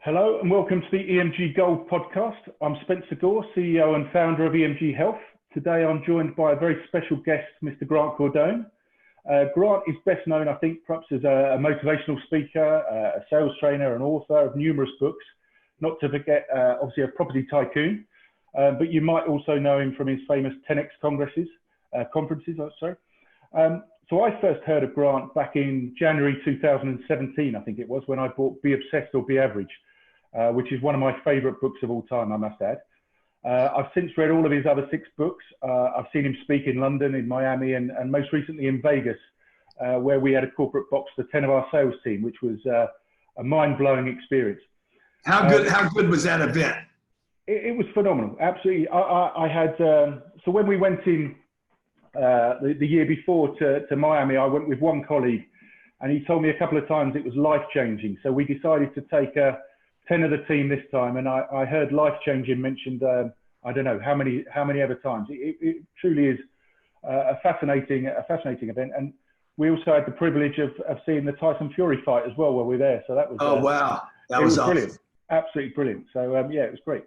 Hello and welcome to the EMG Gold podcast. I'm Spencer Gore, CEO and founder of EMG Health. Today I'm joined by a very special guest, Mr. Grant Cardone. Grant is best known, I think, perhaps as a motivational speaker, a sales trainer, an author of numerous books, not to forget, obviously, a property tycoon. But you might also know him from his famous 10X conferences. So I first heard of Grant back in January 2017, I think it was, when I bought Be Obsessed or Be Average, which is one of my favorite books of all time, I must add. I've since read all of his other 6 books. I've seen him speak in London, in Miami, and most recently in Vegas, where we had a corporate box for 10 of our sales team, which was a mind-blowing experience. How good was that event? It was phenomenal, absolutely. I had, so when we went in the year before to Miami, I went with one colleague, and he told me a couple of times it was life-changing. So we decided to take 10 of the team this time, and I heard life-changing mentioned, I don't know how many other times. It truly is a fascinating event, and we also had the privilege of seeing the Tyson Fury fight as well while we were there. So that was wow, that was awesome. Brilliant, absolutely brilliant. So yeah, it was great.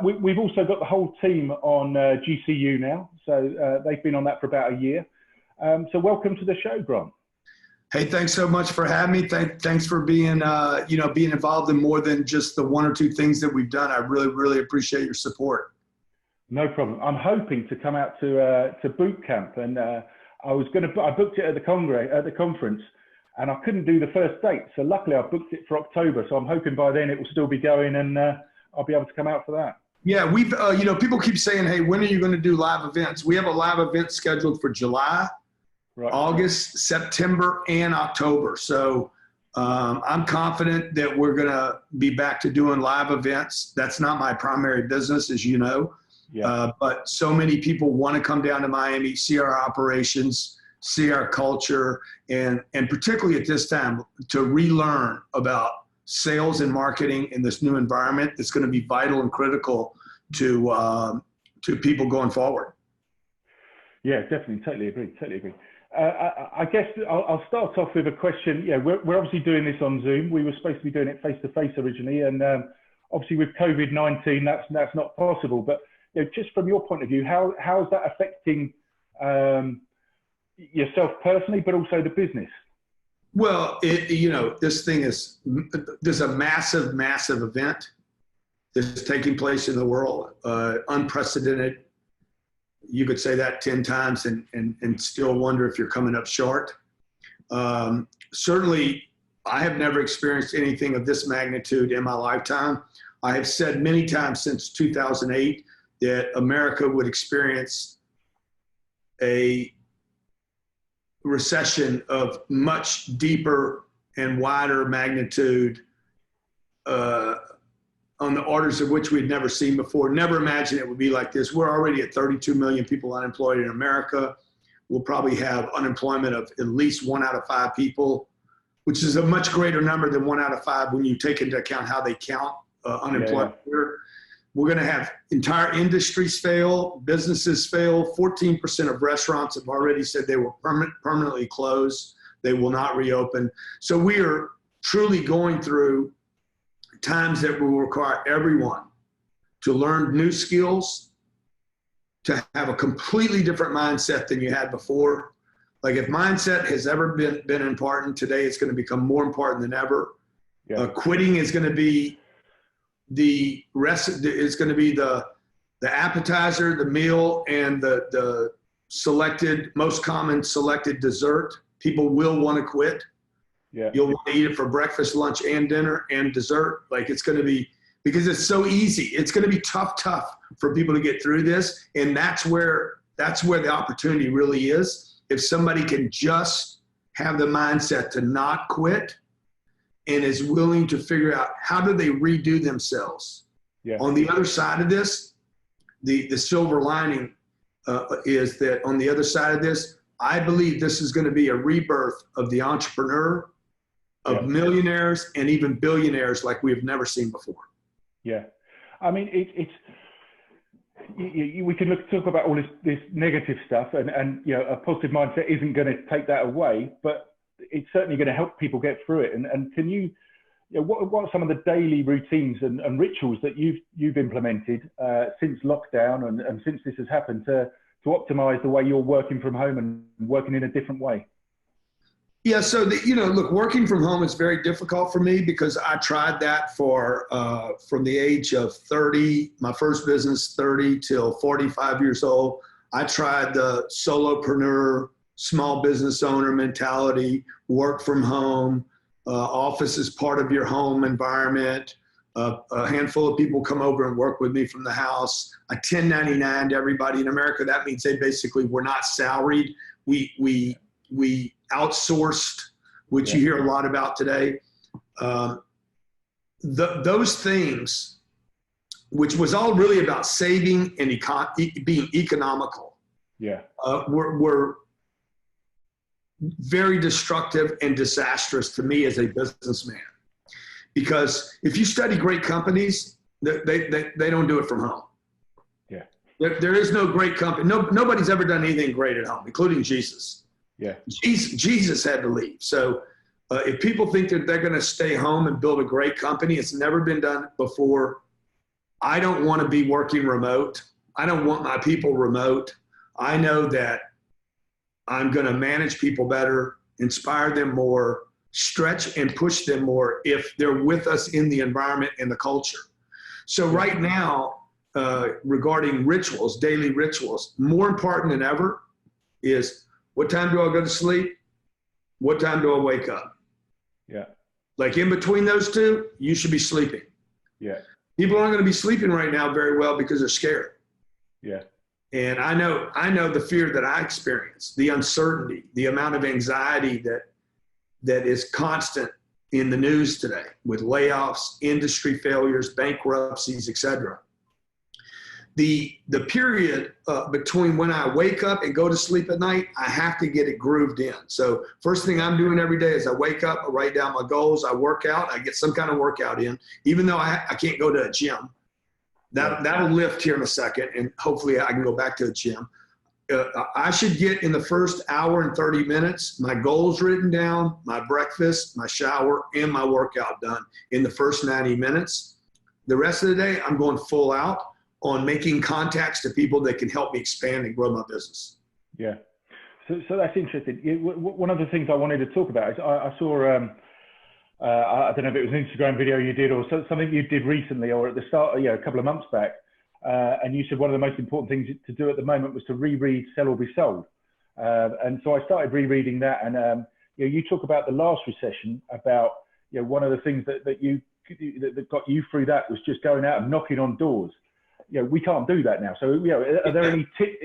We've also got the whole team on GCU now, so they've been on that for about a year. So welcome to the show, Grant. Hey, thanks so much for having me. Thanks for being, being involved in more than just the 1 or 2 things that we've done. I really, really appreciate your support. No problem. I'm hoping to come out to boot camp, and I booked it at the conference, and I couldn't do the first date. So luckily, I booked it for October. So I'm hoping by then it will still be going, and I'll be able to come out for that. Yeah, we've, people keep saying, hey, when are you going to do live events? We have a live event scheduled for July. Right. August, September, and October. So I'm confident that we're going to be back to doing live events. That's not my primary business, as you know. Yeah. But so many people want to come down to Miami, see our operations, see our culture, and particularly at this time to relearn about sales and marketing in this new environment that's going to be vital and critical to people going forward. Yeah, definitely. Totally agree. I guess I'll start off with a question. Yeah, we're obviously doing this on Zoom. We were supposed to be doing it face-to-face originally, and obviously with COVID-19, that's not possible. But just from your point of view, how is that affecting yourself personally, but also the business? Well, this thing there's a massive, massive event that's taking place in the world, unprecedented. You could say that 10 times and still wonder if you're coming up short. Certainly, I have never experienced anything of this magnitude in my lifetime. I have said many times since 2008 that America would experience a recession of much deeper and wider magnitude on the orders of which we'd never seen before. Never imagined it would be like this. We're already at 32 million people unemployed in America. We'll probably have unemployment of at least 1 out of 5 people, which is a much greater number than 1 out of 5 when you take into account how they count unemployment. Yeah. We're going to have entire industries fail, businesses fail. 14% of restaurants have already said they will permanently close. They will not reopen. So we are truly going through times that will require everyone to learn new skills, to have a completely different mindset than you had before. Like if mindset has ever been important, today it's going to become more important than ever. Yeah. Quitting is going to be the appetizer, the meal, and the most common selected dessert. People will want to quit. Yeah. You'll want to eat it for breakfast, lunch, and dinner, and dessert. Like it's going to be, because it's so easy. It's going to be tough for people to get through this. And that's where the opportunity really is. If somebody can just have the mindset to not quit and is willing to figure out how do they redo themselves. Yeah. On the other side of this, the silver lining is that on the other side of this, I believe this is going to be a rebirth of the entrepreneur, of millionaires and even billionaires like we have never seen before. Yeah. I mean, we can talk about all this negative stuff and a positive mindset isn't going to take that away, but it's certainly going to help people get through it. And can you what are some of the daily routines and rituals that you've implemented since lockdown and since this has happened to optimize the way you're working from home and working in a different way? Yeah, so look, working from home is very difficult for me because I tried that for from the age of 30, my first business, 30 till 45 years old. I tried the solopreneur, small business owner mentality, work from home, office is part of your home environment. A handful of people come over and work with me from the house. I 1099 to everybody in America. That means they basically were not salaried. We outsourced, which you hear a lot about today. Those things, which was all really about saving and being economical, were very destructive and disastrous to me as a businessman. Because if you study great companies, they don't do it from home. Yeah. There is no great company. Nobody's ever done anything great at home, including Jesus. Yeah. Jesus had to leave. So if people think that they're going to stay home and build a great company, it's never been done before. I don't want to be working remote. I don't want my people remote. I know that I'm going to manage people better, inspire them more, stretch and push them more if they're with us in the environment and the culture. So right now, regarding rituals, daily rituals, more important than ever is, what time do I go to sleep? What time do I wake up? Yeah. Like in between those two, you should be sleeping. Yeah. People aren't going to be sleeping right now very well because they're scared. Yeah. And I know the fear that I experience, the uncertainty, the amount of anxiety that is constant in the news today with layoffs, industry failures, bankruptcies, et cetera. The period between when I wake up and go to sleep at night, I have to get it grooved in. So first thing I'm doing every day is I wake up, I write down my goals, I work out, I get some kind of workout in, even though I can't go to a gym. That'll lift here in a second, and hopefully I can go back to the gym. I should get in the first hour and 30 minutes, my goals written down, my breakfast, my shower, and my workout done in the first 90 minutes. The rest of the day, I'm going full out on making contacts to people that can help me expand and grow my business. Yeah. So that's interesting. One of the things I wanted to talk about is I saw, I don't know if it was an Instagram video you did or something you did recently or at the start, a couple of months back. And you said one of the most important things to do at the moment was to reread Sell or Be Sold. And so I started rereading that. And you talk about the last recession, about one of the things that got you through that was just going out and knocking on doors. We can't do that now. So are there any tips?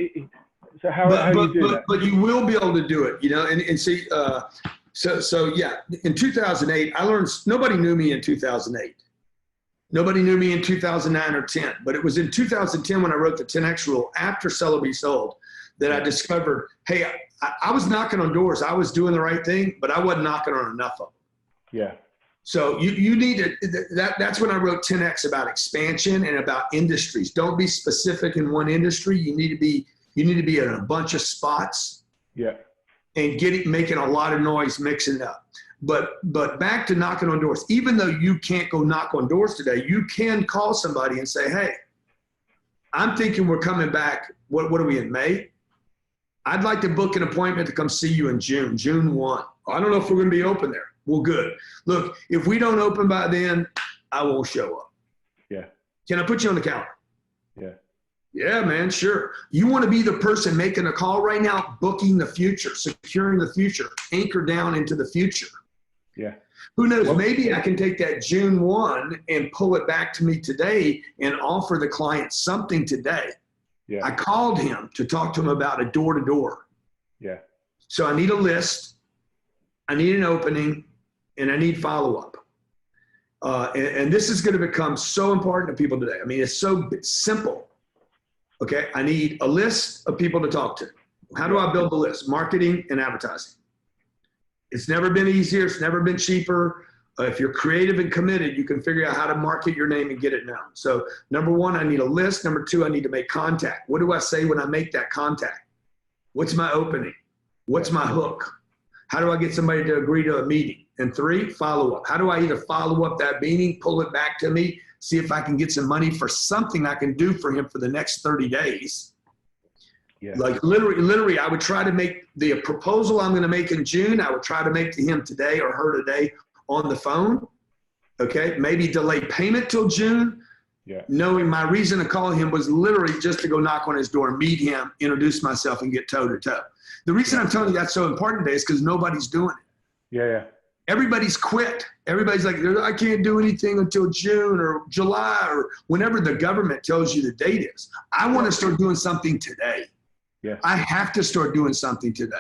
So how do you do that? But you will be able to do it, and see. So yeah, in 2008, I learned nobody knew me in 2008. Nobody knew me in 2009 or 10, but it was in 2010 when I wrote the 10X rule after Sell or Be Sold that I discovered, hey, I was knocking on doors. I was doing the right thing, but I wasn't knocking on enough of them. Yeah. So you need to, that's when I wrote 10X about expansion and about industries. Don't be specific in one industry. You need to be in a bunch of spots. Yeah. And making a lot of noise, mixing it up. But back to knocking on doors. Even though you can't go knock on doors today, you can call somebody and say, hey, I'm thinking we're coming back. What are we in, May? I'd like to book an appointment to come see you in June 1. I don't know if we're going to be open there. Well, good. Look, if we don't open by then, I won't show up. Yeah. Can I put you on the calendar? Yeah. Yeah, man, sure. You want to be the person making a call right now, booking the future, securing the future, anchor down into the future. Yeah. Who knows? Maybe I can take that June 1 and pull it back to me today and offer the client something today. Yeah. I called him to talk to him about a door-to-door. Yeah. So I need a list, I need an opening, and I need follow-up. And this is going to become so important to people today. I mean, it's so simple. Okay, I need a list of people to talk to. How do I build the list? Marketing and advertising. It's never been easier. It's never been cheaper. If you're creative and committed, you can figure out how to market your name and get it known. So number one, I need a list. Number two, I need to make contact. What do I say when I make that contact? What's my opening? What's my hook? How do I get somebody to agree to a meeting? And 3, follow up. How do I either follow up that meeting, pull it back to me, see if I can get some money for something I can do for him for the next 30 days. Yeah. Like literally, I would try to make the proposal I'm going to make in June, I would try to make to him today or her today on the phone. Okay. Maybe delay payment till June. Yeah. Knowing my reason to call him was literally just to go knock on his door, meet him, introduce myself, and get toe to toe. The reason I'm telling you that's so important today is because nobody's doing it. Yeah. Everybody's quit. Everybody's like, I can't do anything until June or July or whenever the government tells you the date is. I want to start doing something today. Yeah. I have to start doing something today.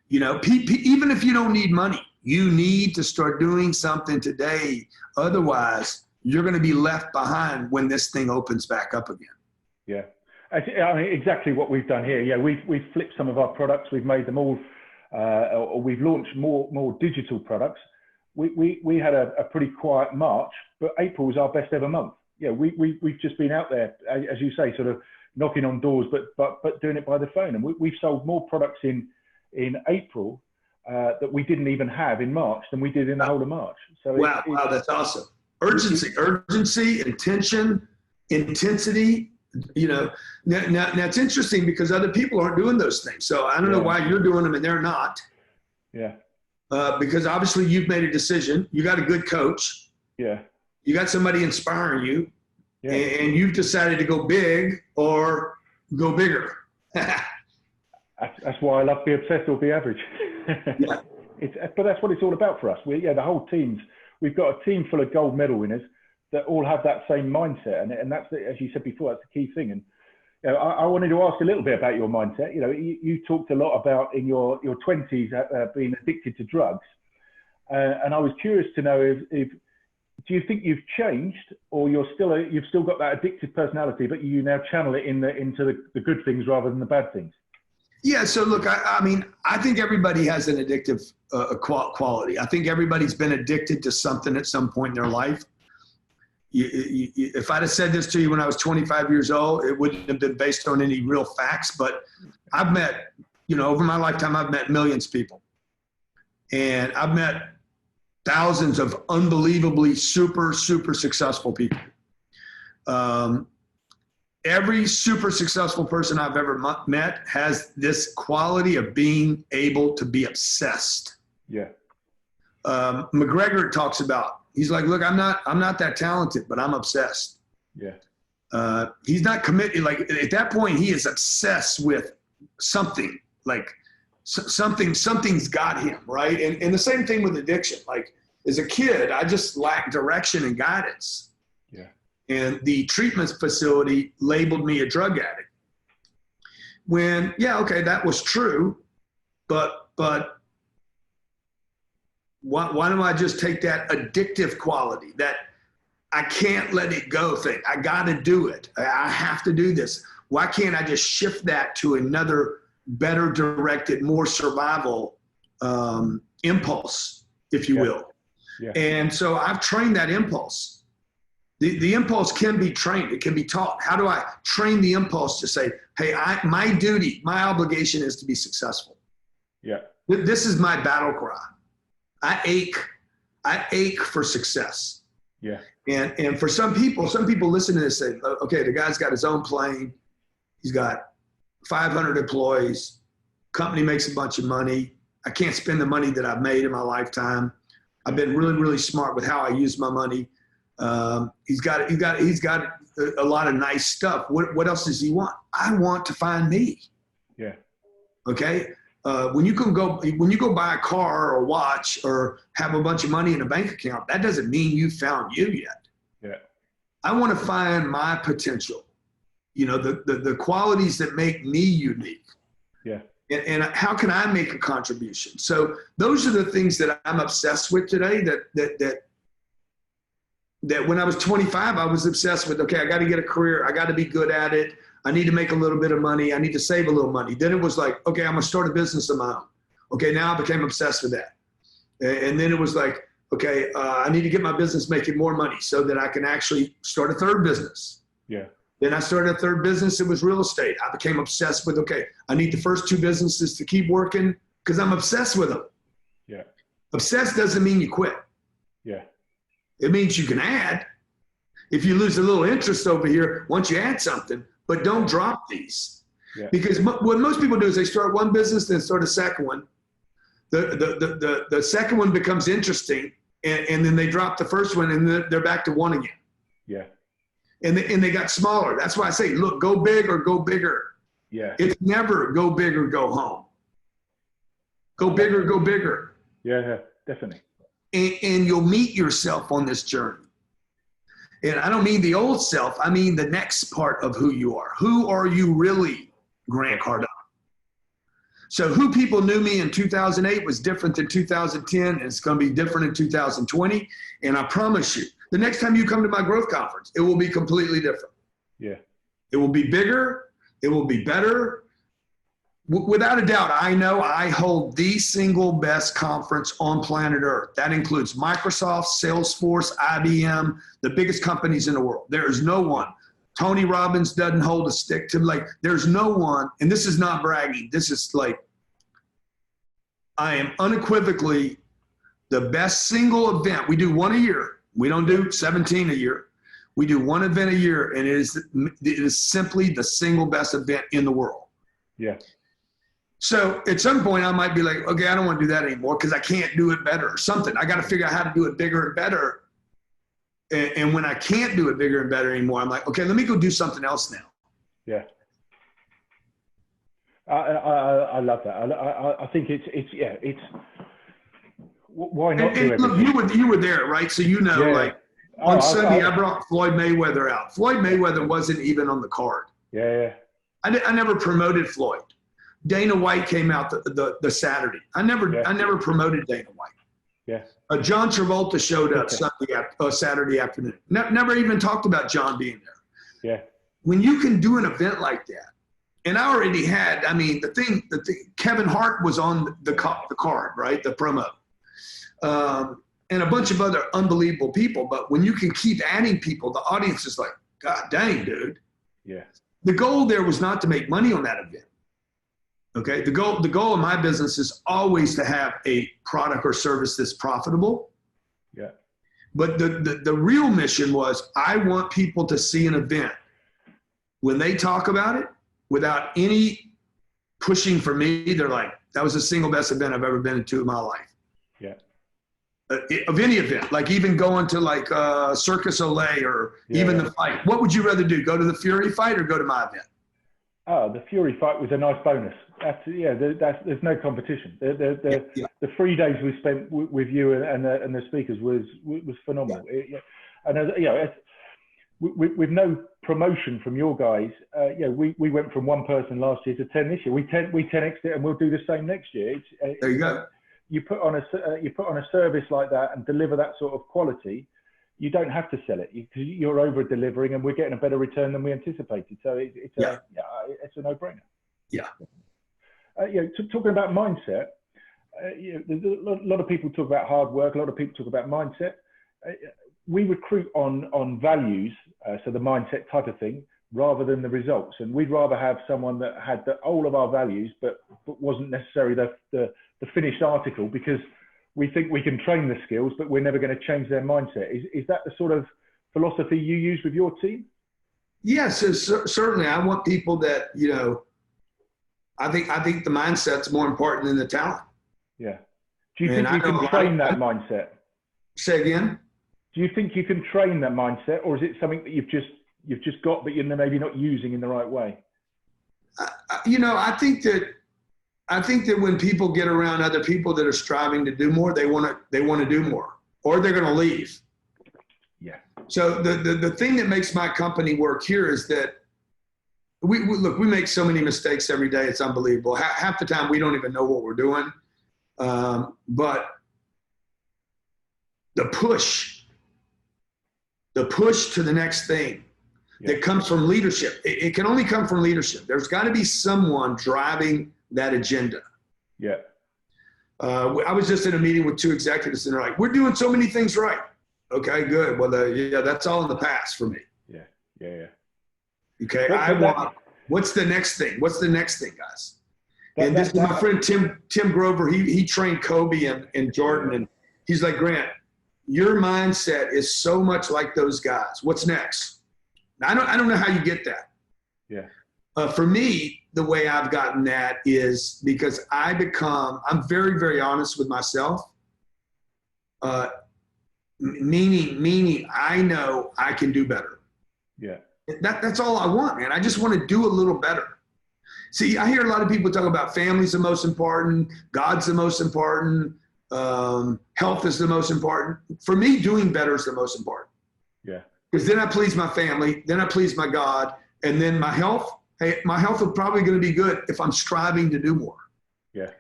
You know, even if you don't need money, you need to start doing something today. Otherwise, you're going to be left behind when this thing opens back up again. Yeah. I mean, exactly what we've done here. Yeah, we've flipped some of our products. We've made them all, or we've launched more digital products. We had a pretty quiet March, but April was our best ever month. Yeah, we've just been out there, as you say, sort of knocking on doors, but doing it by the phone. And we've sold more products in April that we didn't even have in March than we did in the whole of March. So wow, that's awesome. Urgency, intention, intensity. You know, now it's interesting because other people aren't doing those things. So I don't know why you're doing them and they're not. Yeah. Because obviously you've made a decision. You got a good coach. Yeah. You got somebody inspiring you. Yeah. And you've decided to go big or go bigger. That's why I love Be Obsessed or Be Average. Yeah. But that's what it's all about for us. The whole we've got a team full of gold medal winners that all have that same mindset. And that's, as you said before, that's the key thing. And you know, I wanted to ask a little bit about your mindset. You know, you talked a lot about in your 20s being addicted to drugs. And I was curious to know if do you think you've changed, or you've still got that addictive personality, but you now channel it into the good things rather than the bad things? Yeah. So look, I mean, I think everybody has an addictive quality. I think everybody's been addicted to something at some point in their life. If I'd have said this to you when I was 25 years old, it wouldn't have been based on any real facts, but I've met, you know, over my lifetime, I've met millions of people, and I've met thousands of unbelievably super successful people. Every super successful person I've ever met has this quality of being able to be obsessed. Yeah. McGregor talks about, he's like, look, I'm not that talented, but I'm obsessed. Yeah. He's not committed. Like at that point, he is obsessed with something, like something's got him, right? And the same thing with addiction. Like as a kid, I just lacked direction and guidance. Yeah. And the treatment facility labeled me a drug addict. When, yeah, okay, that was true, but why don't I just take that addictive quality, that I can't let it go thing? I got to do it. I have to do this. Why can't I just shift that to another better directed, more survival impulse, if you will? Yeah. And so I've trained that impulse. The impulse can be trained. It can be taught. How do I train the impulse to say, hey, my duty, my obligation is to be successful. Yeah. This is my battle cry. I ache for success. Yeah. And for some people listen to this and say, okay, the guy's got his own plane. He's got 500 employees. Company makes a bunch of money. I can't spend the money that I've made in my lifetime. I've been really smart with how I use my money. He's got a lot of nice stuff. What else does he want? I want to find me. Yeah. Okay. When you go buy a car or watch or have a bunch of money in a bank account, that doesn't mean you found you yet. Yeah. I want to find my potential, you know, the qualities that make me unique. Yeah. And how can I make a contribution? So those are the things that I'm obsessed with today, that when I was 25, I was obsessed with, okay, I got to get a career. I got to be good at it. I need to make a little bit of money. I need to save a little money. Then it was like, okay, I'm going to start a business of my own. Okay, now I became obsessed with that. And then it was like, okay, I need to get my business making more money so that I can actually start a third business. Yeah. Then I started a third business. It was real estate. I became obsessed with, okay, I need the first two businesses to keep working. because I'm obsessed with them. Yeah. Obsessed doesn't mean you quit. Yeah. It means you can add. If you lose a little interest over here, once you add something, but don't drop these. Yeah. Because what most people do is they start one business, then start a second one. The second one becomes interesting, and then they drop the first one, and they're back to one again. Yeah. And they got smaller. That's why I say, look, go big or go bigger. Yeah. It's never go big or go home. Go big or go bigger. Yeah, definitely. And you'll meet yourself on this journey. And I don't mean the old self. I mean the next part of who you are. Who are you really, Grant Cardone? So who people knew me in 2008 was different than 2010, and it's going to be different in 2020. And I promise you, the next time you come to my growth conference, it will be completely different. Yeah. It will be bigger. It will be better. Without a doubt, I know I hold the single best conference on planet Earth. That includes Microsoft, Salesforce, IBM, the biggest companies in the world. There is no one. Tony Robbins doesn't hold a stick to, like, there's no one, and this is not bragging. This is like, I am unequivocally the best single event. We do one a year. We don't do 17 a year. We do one event a year, and it is simply the single best event in the world. Yeah. So at some point I might be like, okay, I don't want to do that anymore because I can't do it better or something. I got to figure out how to do it bigger and better. And when I can't do it bigger and better anymore, I'm like, okay, let me go do something else now. Yeah. I love that. I think it's why not do everything? Look, you were there, right? So you know, like on Sunday I brought Floyd Mayweather out. Floyd Mayweather wasn't even on the card. Yeah. I never promoted Floyd. Dana White came out the Saturday. I never promoted Dana White. Yeah. John Travolta showed up Saturday afternoon. Never even talked about John being there. Yeah. When you can do an event like that, and I already had, I mean, the thing, Kevin Hart was on the card, right? The promo. And a bunch of other unbelievable people. But when you can keep adding people, the audience is like, God dang, dude. Yeah. The goal there was not to make money on that event. Okay. The goal of my business is always to have a product or service that's profitable. Yeah. But the real mission was, I want people to see an event when they talk about it without any pushing for me. They're like, that was the single best event I've ever been to in my life. Yeah. Of any event, like even going to like Circus Olay or even the fight. What would you rather do? Go to the Fury fight or go to my event? Oh, the Fury fight was a nice bonus. There's no competition. The 3 days we spent with you and the speakers was phenomenal. Yeah. With no promotion from your guys, we went from 1 person last year to 10 this year. We 10x'd it, and we'll do the same next year. There you go. You put on a service like that and deliver that sort of quality, you don't have to sell it because you're over delivering, and we're getting a better return than we anticipated. So it's a no-brainer. Yeah. Talking about mindset, there's a lot of people talk about hard work. A lot of people talk about mindset. We recruit on values, so the mindset type of thing, rather than the results. And we'd rather have someone that had all of our values, but wasn't necessarily the finished article, because we think we can train the skills, but we're never going to change their mindset. Is that the sort of philosophy you use with your team? Yes, certainly. I want people that, I think the mindset's more important than the talent. Yeah. Do you think you can train that mindset? Say again? Do you think you can train that mindset, or is it something that you've just got, but you're maybe not using in the right way? I think that when people get around other people that are striving to do more, they want to do more, or they're going to leave. Yeah. So the thing that makes my company work here is that we make so many mistakes every day. It's unbelievable. Half the time we don't even know what we're doing. But the push to the next thing that comes from leadership, it can only come from leadership. There's got to be someone driving that agenda. Yeah. I was just in a meeting with 2 executives, and they're like, we're doing so many things right. Okay, good. Well, that's all in the past for me. Yeah. Okay. What's the next thing? What's the next thing, guys? And this is my friend Tim Grover. He trained Kobe and Jordan, and he's like, Grant, your mindset is so much like those guys. What's next? I don't know how you get that. Yeah. For me, the way I've gotten that is because I'm very, very honest with myself. Meaning I know I can do better. Yeah. That's all I want, man. I just want to do a little better. See, I hear a lot of people talk about family's the most important, God's the most important, health is the most important. For me, doing better is the most important. Yeah. Because then I please my family, then I please my God, and then my health. Hey, my health is probably going to be good if I'm striving to do more. Yeah.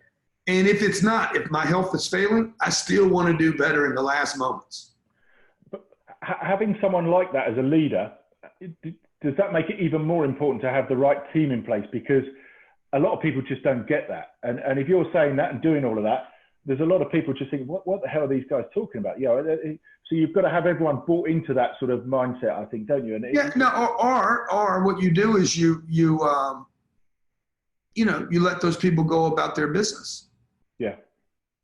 And if it's not, if my health is failing, I still want to do better in the last moments. But having someone like that as a leader, does that make it even more important to have the right team in place? Because a lot of people just don't get that. And if you're saying that and doing all of that, there's a lot of people just thinking, what the hell are these guys talking about? So you've got to have everyone bought into that sort of mindset, I think, don't you? And or what you do is you let those people go about their business. Yeah.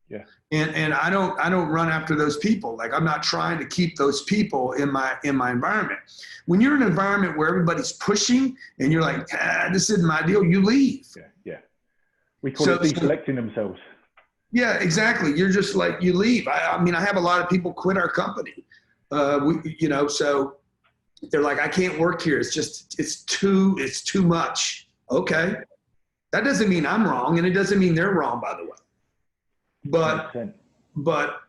Yeah. And I don't run after those people. Like, I'm not trying to keep those people in my environment. When you're in an environment where everybody's pushing and you're like, this isn't my deal, you leave. Yeah. Yeah. We call it deselecting themselves. Yeah, exactly. You're just like, you leave. I mean, I have a lot of people quit our company. So they're like, I can't work here. It's too much. Okay. That doesn't mean I'm wrong, and it doesn't mean they're wrong, by the way. But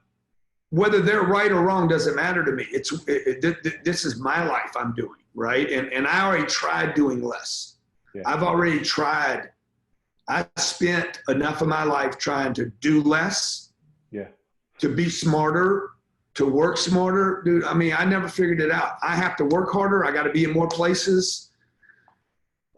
whether they're right or wrong doesn't matter to me. This is my life I'm doing, right? And I already tried doing less. Yeah. I've already tried. I spent enough of my life trying to do less, to be smarter, to work smarter. Dude, I mean, I never figured it out. I have to work harder. I got to be in more places.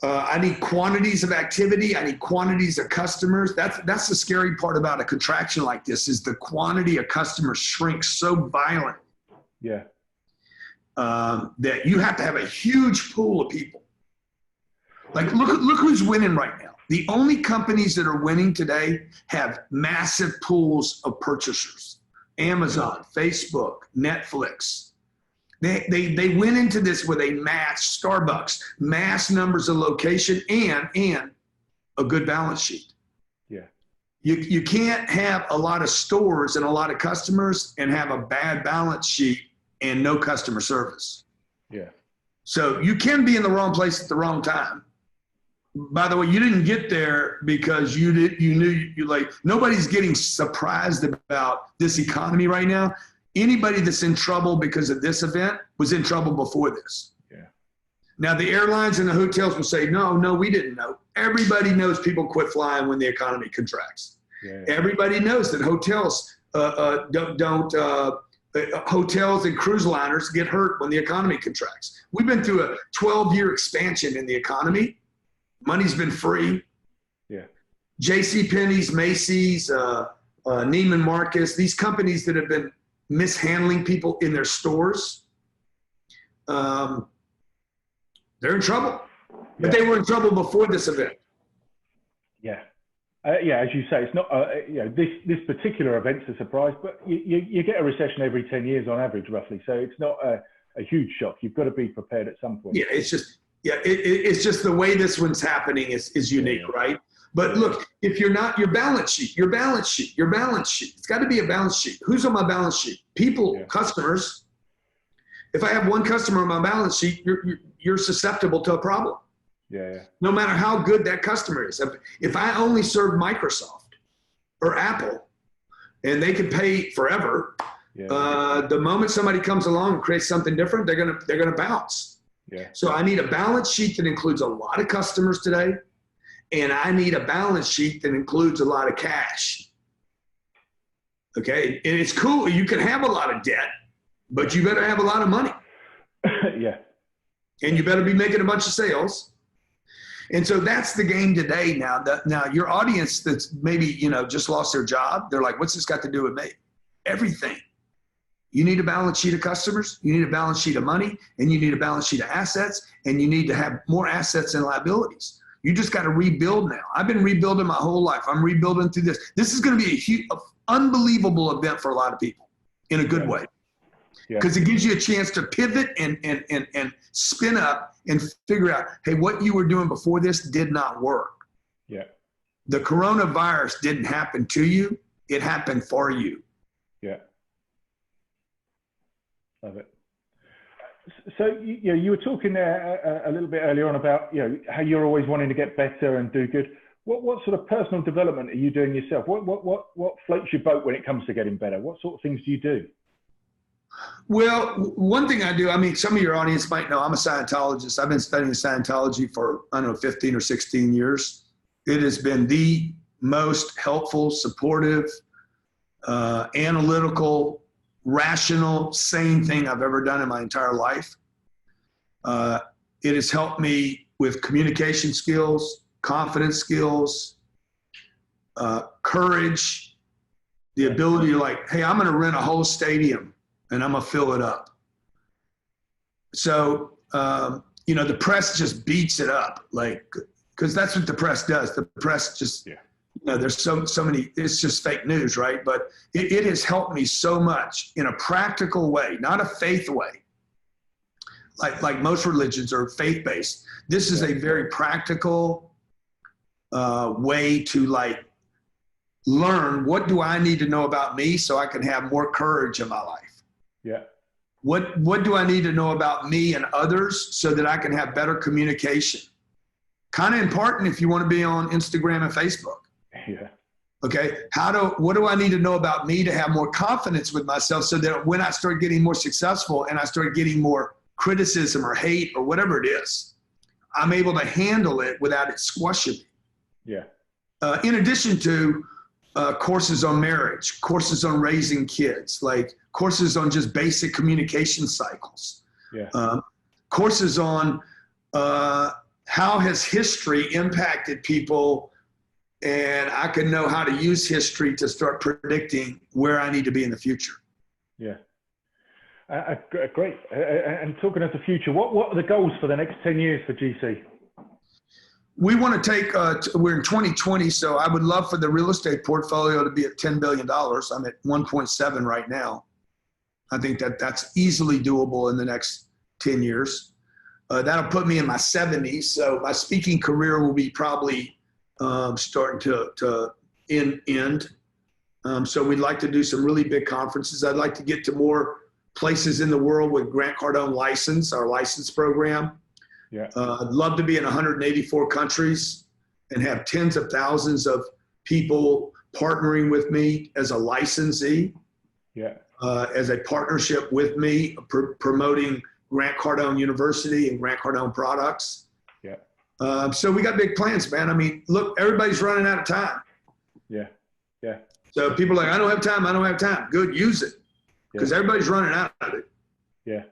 I need quantities of activity. I need quantities of customers. That's the scary part about a contraction like this, is the quantity of customers shrinks so violently. Yeah. That you have to have a huge pool of people. Like, look who's winning right now. The only companies that are winning today have massive pools of purchasers. Amazon, Facebook, Netflix. They went into this with a Starbucks, mass numbers of location and a good balance sheet. Yeah. You can't have a lot of stores and a lot of customers and have a bad balance sheet and no customer service. Yeah. So you can be in the wrong place at the wrong time. By the way, you didn't get there because you knew nobody's getting surprised about this economy right now. Anybody that's in trouble because of this event was in trouble before this. Yeah. Now the airlines and the hotels will say, no, we didn't know. Everybody knows people quit flying when the economy contracts. Yeah. Everybody knows that hotels hotels and cruise liners get hurt when the economy contracts. We've been through a 12-year expansion in the economy. Money's been free. Yeah. JCPenney's, Macy's, Neiman Marcus, these companies that have been mishandling people in their stores, they're in trouble. But they were in trouble before this event. Yeah. As you say, it's not, this particular event's a surprise, but you get a recession every 10 years on average, roughly. So it's not a huge shock. You've got to be prepared at some point. Yeah, it's just the way this one's happening is unique, right? But look, if you're not, your balance sheet, it's got to be a balance sheet. Who's on my balance sheet? People, customers. If I have one customer on my balance sheet, you're susceptible to a problem. Yeah. No matter how good that customer is. If I only serve Microsoft or Apple and they can pay forever, the moment somebody comes along and creates something different, they're gonna bounce. Yeah. So I need a balance sheet that includes a lot of customers today, and I need a balance sheet that includes a lot of cash. Okay, and it's cool. You can have a lot of debt, but you better have a lot of money. Yeah. And you better be making a bunch of sales. And so that's the game today. Now your audience that's maybe, just lost their job, they're like, what's this got to do with me? Everything. You need a balance sheet of customers, you need a balance sheet of money, and you need a balance sheet of assets, and you need to have more assets and liabilities. You just got to rebuild now. I've been rebuilding my whole life. I'm rebuilding through this. This is going to be a huge, unbelievable event for a lot of people in a good way. Because it gives you a chance to pivot and spin up and figure out, hey, what you were doing before this did not work. Yeah. The coronavirus didn't happen to you. It happened for you. Yeah. Love it. So, you were talking there a little bit earlier on about, how you're always wanting to get better and do good. What sort of personal development are you doing yourself? What floats your boat when it comes to getting better? What sort of things do you do? Well, one thing I do, I mean, some of your audience might know I'm a Scientologist. I've been studying Scientology for, 15 or 16 years. It has been the most helpful, supportive, analytical, rational, sane thing I've ever done in my entire life. It has helped me with communication skills, confidence skills, courage, the ability to like, hey, I'm going to rent a whole stadium and I'm going to fill it up. So, the press just beats it up, like, because that's what the press does. The press just, there's so many, it's just fake news, right? But it has helped me so much in a practical way, not a faith way. Like most religions are faith-based. This is a very practical way to like learn, what do I need to know about me so I can have more courage in my life? Yeah. What do I need to know about me and others so that I can have better communication? Kind of important if you want to be on Instagram and Facebook. Yeah. Okay. What do I need to know about me to have more confidence with myself so that when I start getting more successful and I start getting more criticism or hate or whatever it is, I'm able to handle it without it squashing me. Yeah. In addition to courses on marriage, courses on raising kids, like courses on just basic communication cycles, courses on how has history impacted people, and I can know how to use history to start predicting where I need to be in the future. Yeah. Great. And talking of the future, what are the goals for the next 10 years for GC? We want to take, we're in 2020, so I would love for the real estate portfolio to be at $10 billion. I'm at 1.7 right now. I think that's easily doable in the next 10 years. That'll put me in my 70s. So my speaking career will be probably starting to end. So we'd like to do some really big conferences. I'd like to get to more places in the world with Grant Cardone license, our license program. Yeah. I'd love to be in 184 countries and have tens of thousands of people partnering with me as a licensee. Yeah. As a partnership with me, promoting Grant Cardone University and Grant Cardone products. Yeah. So we got big plans, man. I mean, look, everybody's running out of time. Yeah. Yeah. So people are like, I don't have time. I don't have time. Good, use it. Because everybody's running out of it. Yeah.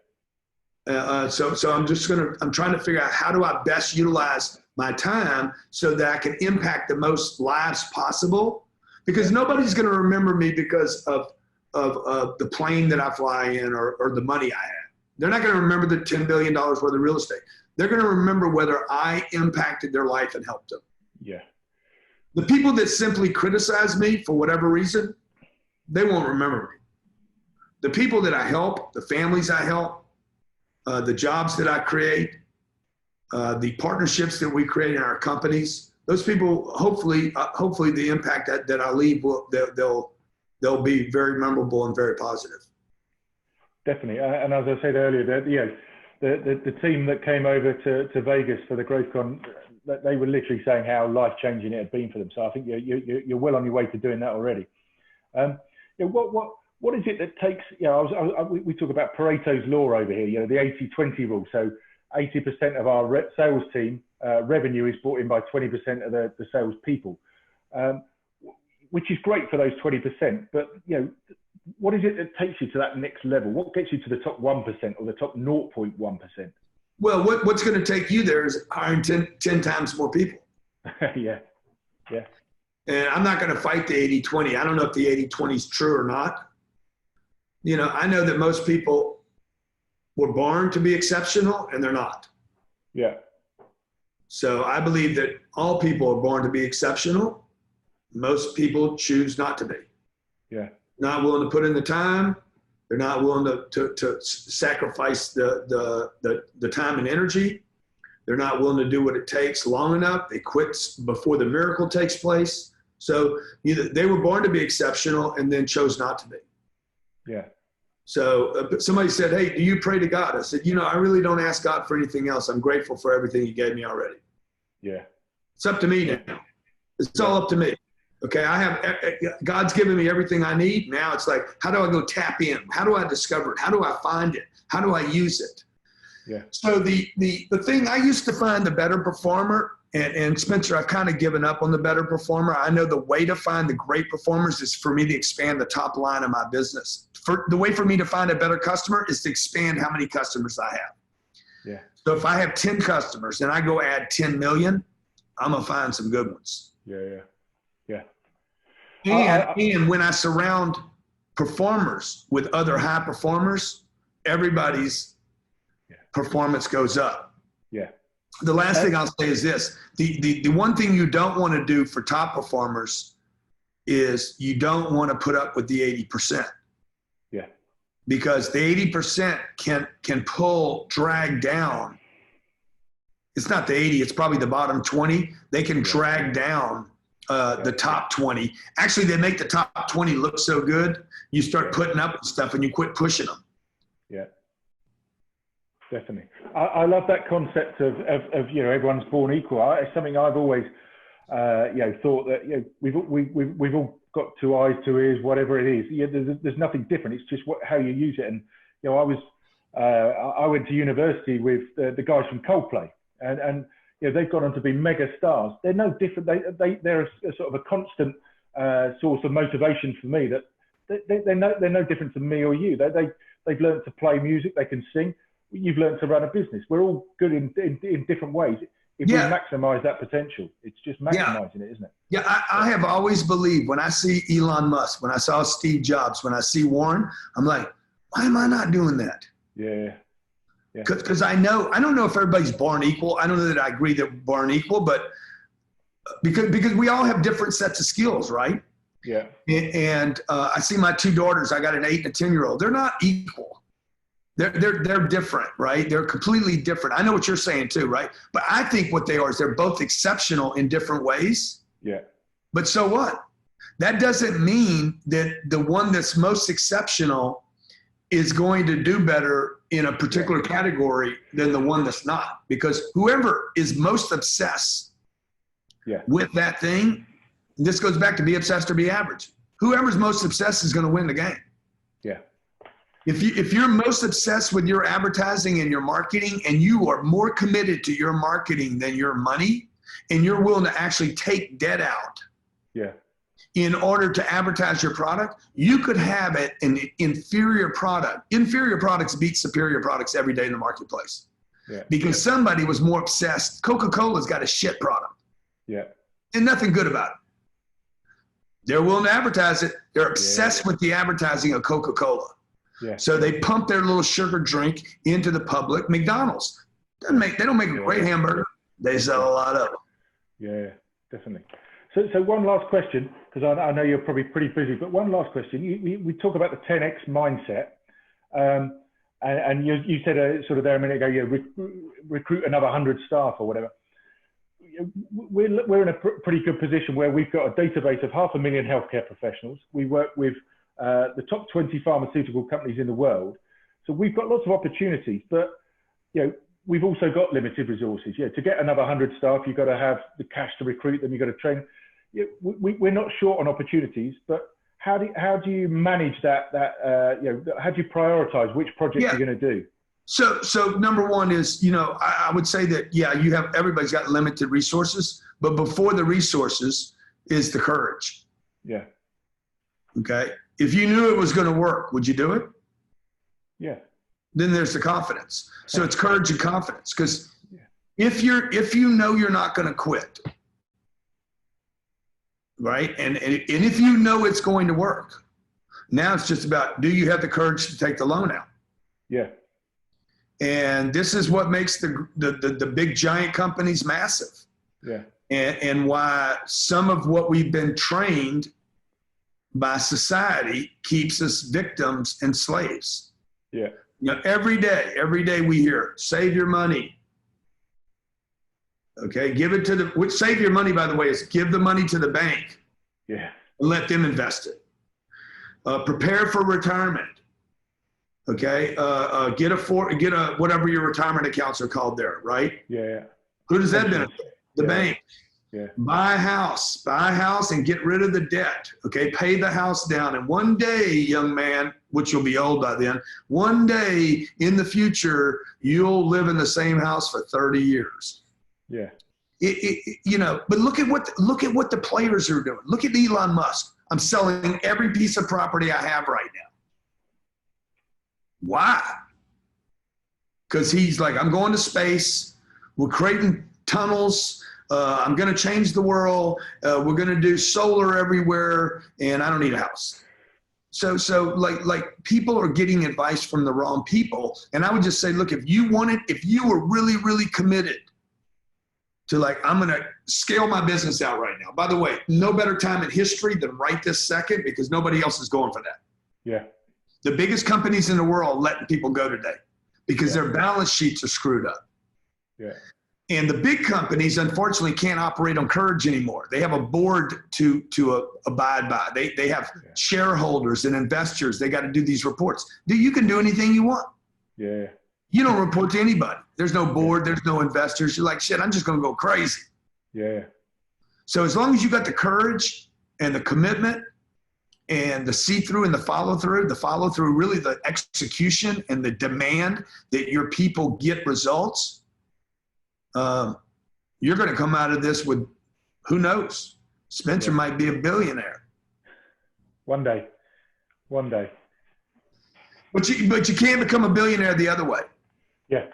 So I'm trying to figure out how do I best utilize my time so that I can impact the most lives possible, because nobody's going to remember me because of the plane that I fly in or the money I have. They're not going to remember the $10 billion worth of real estate. They're going to remember whether I impacted their life and helped them. Yeah. The people that simply criticize me for whatever reason, they won't remember me. The people that I help, the families I help, the jobs that I create, the partnerships that we create in our companies, those people, hopefully the impact that I leave, they'll be very memorable and very positive. Definitely. And as I said earlier, the team that came over to Vegas for the GrowthCon, they were literally saying how life-changing it had been for them. So I think you're well on your way to doing that already. What is it that takes, we talk about Pareto's Law over here, the 80-20 rule. So 80% of our sales team revenue is brought in by 20% of the sales people, which is great for those 20%. But, what is it that takes you to that next level? What gets you to the top 1% or the top 0.1%? Well, what's going to take you there is hiring 10 times more people. Yeah. Yeah. And I'm not going to fight the 80-20. I don't know if the 80-20 is true or not. I know that most people were born to be exceptional and they're not. Yeah. So I believe that all people are born to be exceptional. Most people choose not to be. Yeah. Not willing to put in the time. They're not willing to sacrifice the time and energy. They're not willing to do what it takes long enough. They quit before the miracle takes place. So either they were born to be exceptional and then chose not to be. Yeah. So somebody said, hey, do you pray to God? I said, I really don't ask God for anything else. I'm grateful for everything he gave me already. Yeah. It's up to me now. It's all up to me. Okay. God's given me everything I need. Now it's like, how do I go tap in? How do I discover it? How do I find it? How do I use it? Yeah. So the thing I used to find the better performer, and Spencer, I've kind of given up on the better performer. I know the way to find the great performers is for me to expand the top line of my business. The way for me to find a better customer is to expand how many customers I have. Yeah. So if I have 10 customers and I go add 10 million, I'm going to find some good ones. Yeah. And when I surround performers with other high performers, everybody's performance goes up. Yeah. The last thing I'll say is this. The one thing you don't want to do for top performers is you don't want to put up with the 80%. Yeah. Because the 80% can drag down. It's not the 80, it's probably the bottom 20. They can drag down the top 20. Actually, they make the top 20 look so good, you start putting up with stuff and you quit pushing them. Yeah. Definitely. I love that concept of everyone's born equal. It's something I've always thought that we've all got two eyes, two ears, whatever it is. There's nothing different. It's just how you use it. And I went to university with the guys from Coldplay, and they've gone on to be mega stars. They're no different. They're a sort of a constant source of motivation for me. That they're no different to me or you. They've learned to play music. They can sing. You've learned to run a business. We're all good in different ways. If we maximize that potential, it's just maximizing it, isn't it? Yeah, I have always believed when I see Elon Musk, when I saw Steve Jobs, when I see Warren, I'm like, why am I not doing that? Yeah. Because I don't know if everybody's born equal. I don't know that I agree that we're born equal, but because we all have different sets of skills, right? Yeah. And I see my two daughters. I got an 8 and a 10-year-old. They're not equal. They're different, right? They're completely different. I know what you're saying too, right? But I think what they are is they're both exceptional in different ways. Yeah. But so what? That doesn't mean that the one that's most exceptional is going to do better in a particular category than the one that's not. Because whoever is most obsessed with that thing, this goes back to be obsessed or be average. Whoever's most obsessed is going to win the game. Yeah. If you're most obsessed with your advertising and your marketing, and you are more committed to your marketing than your money, and you're willing to actually take debt out in order to advertise your product, you could have an inferior product. Inferior products beat superior products every day in the marketplace. Yeah. Because somebody was more obsessed. Coca-Cola's got a shit product. Yeah. And nothing good about it. They're willing to advertise it. They're obsessed with the advertising of Coca-Cola. Yeah. So they pump their little sugar drink into the public. McDonald's they don't make a great hamburger. They sell a lot of them. Yeah, definitely. So one last question, because I know you're probably pretty busy, but one last question. We talk about the 10X mindset, and you said sort of there a minute ago, recruit another 100 staff or whatever. We're in a pretty good position where we've got a database of 500,000 healthcare professionals. We work with the top 20 pharmaceutical companies in the world. So we've got lots of opportunities, but we've also got limited resources. To get another 100 staff, you've got to have the cash to recruit them. You've got to train. We're not short on opportunities, but how do you manage that? How do you prioritize which projects you're going to do? So number one is, I would say that, everybody's got limited resources, but before the resources is the courage. Yeah. Okay. If you knew it was going to work, would you do it? Yeah. Then there's the confidence. So it's courage and confidence. Because if you know you're not going to quit, right? And if you know it's going to work, now it's just about, do you have the courage to take the loan out? Yeah. And this is what makes the big giant companies massive. Yeah. And why some of what we've been trained by society keeps us victims and slaves. Yeah. You know, every day we hear, save your money. Okay, give it to which save your money, by the way, is give the money to the bank. Yeah. And let them invest it. Prepare for retirement. Okay, get a whatever your retirement accounts are called there, right? Yeah. Who does that benefit? The bank. Yeah. Buy a house and get rid of the debt. Okay, pay the house down. And one day, young man, which you'll be old by then, one day in the future, you'll live in the same house for 30 years. Yeah. You know, but look at what the players are doing. Look at Elon Musk. I'm selling every piece of property I have right now. Why? Because he's like, I'm going to space. We're creating tunnels. I'm going to change the world. We're going to do solar everywhere, and I don't need a house. So like people are getting advice from the wrong people. And I would just say, look, if you were really, really committed to like, I'm going to scale my business out right now. By the way, no better time in history than right this second, because nobody else is going for that. Yeah. The biggest companies in the world are letting people go today because their balance sheets are screwed up. Yeah. And the big companies, unfortunately, can't operate on courage anymore. They have a board to abide by. They have shareholders and investors. They got to do these reports. You can do anything you want. Yeah. You don't report to anybody. There's no board. There's no investors. You're like, shit, I'm just going to go crazy. Yeah. So as long as you got the courage and the commitment and the see-through and the follow-through, really the execution and the demand that your people get results, you're going to come out of this with, who knows? Spencer might be a billionaire. One day. But you can't become a billionaire the other way. Yeah.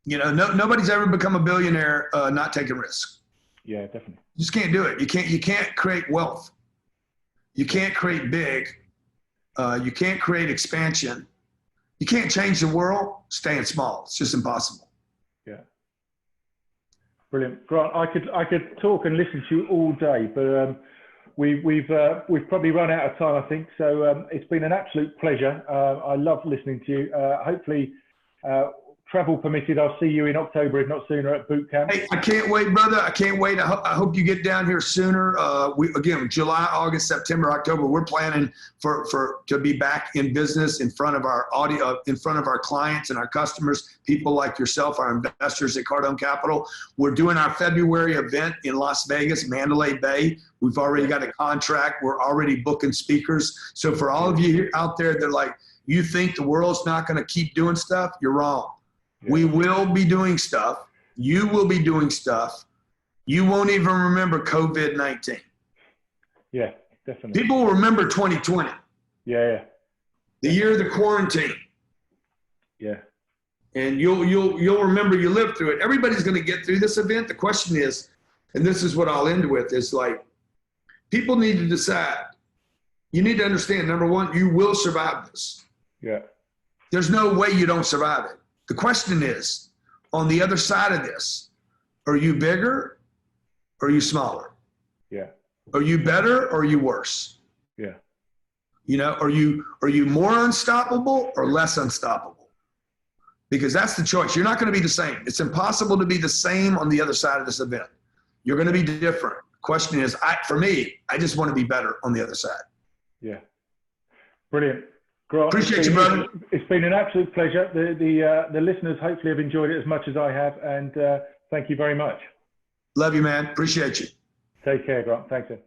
You know, nobody's ever become a billionaire not taking risks. Yeah, definitely. You just can't do it. You can't create wealth. You can't create big. You can't create expansion. You can't change the world staying small. It's just impossible. Yeah. Brilliant. Grant, I could talk and listen to you all day, but we've probably run out of time, I think. So it's been an absolute pleasure. I love listening to you. Hopefully, travel permitted, I'll see you in October, if not sooner, at boot camp. Hey, I can't wait, brother. I can't wait. I hope you get down here sooner. Again, July, August, September, October, we're planning to be back in business in front of our in front of our clients and our customers, people like yourself, our investors at Cardone Capital. We're doing our February event in Las Vegas, Mandalay Bay. We've already got a contract. We're already booking speakers. So for all of you out there that like, you think the world's not going to keep doing stuff, you're wrong. Yeah. We will be doing stuff. You will be doing stuff. You won't even remember COVID-19. Yeah, definitely. People will remember 2020. Yeah. The year of the quarantine. Yeah. And you'll remember you lived through it. Everybody's going to get through this event. The question is, and this is what I'll end with, is like, people need to decide. You need to understand, number one, you will survive this. Yeah. There's no way you don't survive it. The question is, on the other side of this, are you bigger or are you smaller? Yeah. Are you better or are you worse? Yeah. You know, are you more unstoppable or less unstoppable? Because that's the choice. You're not going to be the same. It's impossible to be the same on the other side of this event. You're going to be different. Question is, for me, I just want to be better on the other side. Yeah. Brilliant. Grant, appreciate you, brother. It's been an absolute pleasure. The listeners hopefully have enjoyed it as much as I have, and thank you very much. Love you, man. Appreciate you. Take care, Grant. Thanks, sir.